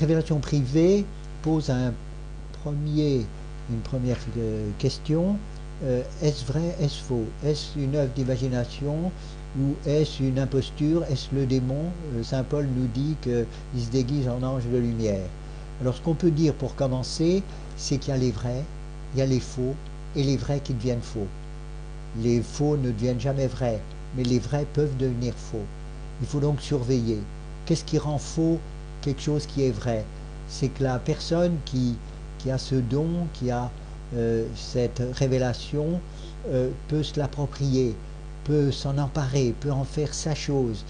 révélations privées posent une première question. Est-ce vrai, est-ce faux? Est-ce une œuvre d'imagination ou est-ce une imposture? Est-ce le démon? Saint Paul nous dit qu'il se déguise en ange de lumière. Alors ce qu'on peut dire pour commencer, c'est qu'il y a les vrais, il y a les faux et les vrais qui deviennent faux. Les faux ne deviennent jamais vrais, mais les vrais peuvent devenir faux. Il faut donc surveiller. Qu'est-ce qui rend faux quelque chose qui est vrai? C'est que la personne qui a ce don, qui a cette révélation, peut se l'approprier, peut s'en emparer, peut en faire sa chose,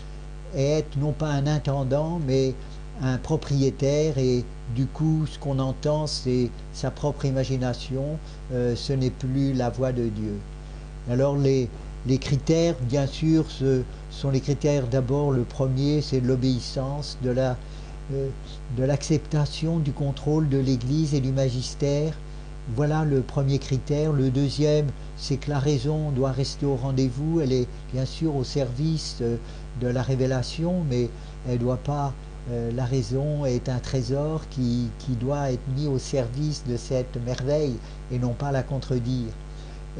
et être non pas un intendant, mais un propriétaire, et du coup ce qu'on entend c'est sa propre imagination, ce n'est plus la voix de Dieu. Alors les critères, bien sûr, ce sont les critères. D'abord, le premier, c'est l'obéissance, de l'acceptation du contrôle de l'Église et du magistère. Voilà le premier critère. Le deuxième, c'est que la raison doit rester au rendez-vous. Elle est bien sûr au service de la révélation, mais elle doit pas... la raison est un trésor qui doit être mis au service de cette merveille et non pas la contredire.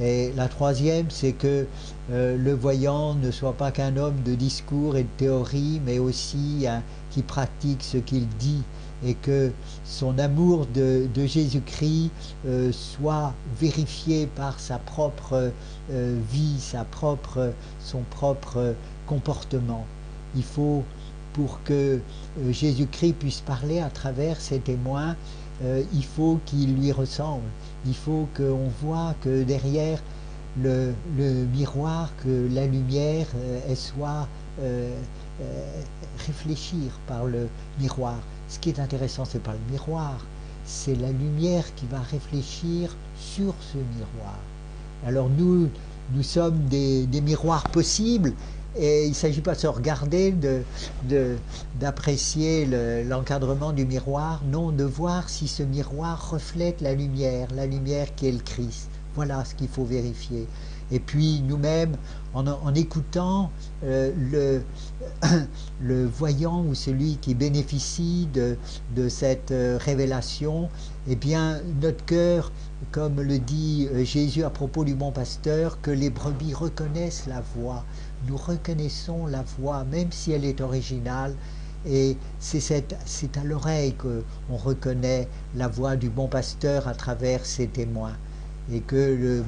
Et la troisième, c'est que le voyant ne soit pas qu'un homme de discours et de théorie, mais aussi qui pratique ce qu'il dit, et que son amour de Jésus-Christ soit vérifié par sa propre vie, son propre comportement. Il faut, pour que Jésus-Christ puisse parler à travers ses témoins, il faut qu'il lui ressemble. Il faut qu'on voit que derrière le miroir, que la lumière, elle soit réfléchir par le miroir. Ce qui est intéressant, c'est pas le miroir, c'est la lumière qui va réfléchir sur ce miroir. Alors nous sommes des miroirs possibles, et il ne s'agit pas de se regarder, d'apprécier l'encadrement du miroir, non, de voir si ce miroir reflète la lumière qui est le Christ. Voilà ce qu'il faut vérifier. Et puis nous-mêmes, en écoutant le voyant ou celui qui bénéficie de cette révélation, eh bien notre cœur, comme le dit Jésus à propos du bon pasteur, que les brebis reconnaissent la voix. Nous reconnaissons la voix, même si elle est originale, et c'est à l'oreille qu'on reconnaît la voix du bon pasteur à travers ses témoins. Et que le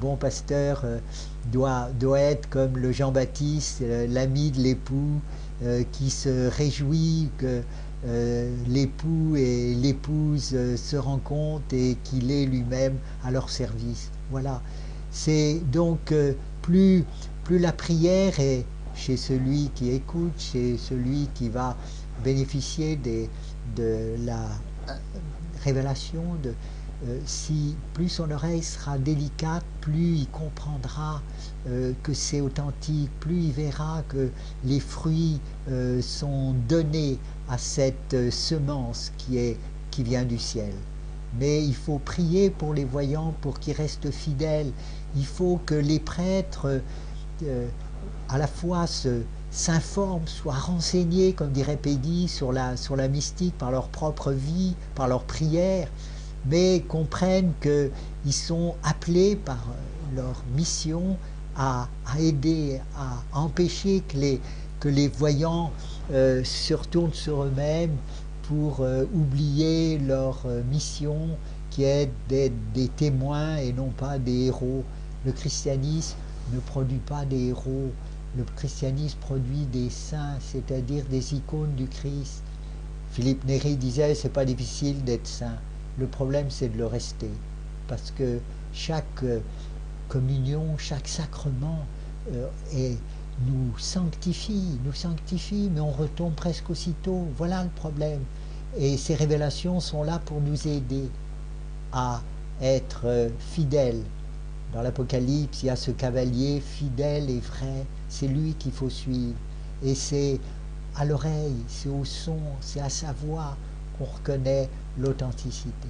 bon pasteur doit être comme le Jean-Baptiste, l'ami de l'époux, qui se réjouit que l'époux et l'épouse se rencontrent et qu'il est lui-même à leur service. Voilà. C'est donc plus la prière est chez celui qui écoute, chez celui qui va bénéficier de la révélation, si plus son oreille sera délicate, plus il comprendra que c'est authentique, plus il verra que les fruits sont donnés à cette semence qui vient du ciel. Mais il faut prier pour les voyants, pour qu'ils restent fidèles. Il faut que les prêtres à la fois s'informent, soient renseignés, comme dirait Peggy, sur la mystique par leur propre vie, par leur prière, mais comprennent qu'ils sont appelés par leur mission à aider, à empêcher que les voyants se retournent sur eux-mêmes pour oublier leur mission qui est d'être des témoins et non pas des héros. Le christianisme ne produit pas des héros, le christianisme produit des saints, c'est-à-dire des icônes du Christ. Philippe Néri disait, c'est pas difficile d'être saint, le problème c'est de le rester, parce que chaque communion, chaque sacrement nous sanctifie, mais on retombe presque aussitôt, voilà le problème. Et ces révélations sont là pour nous aider à être fidèles. Dans l'Apocalypse, il y a ce cavalier fidèle et vrai, c'est lui qu'il faut suivre. Et c'est à l'oreille, c'est au son, c'est à sa voix qu'on reconnaît l'authenticité.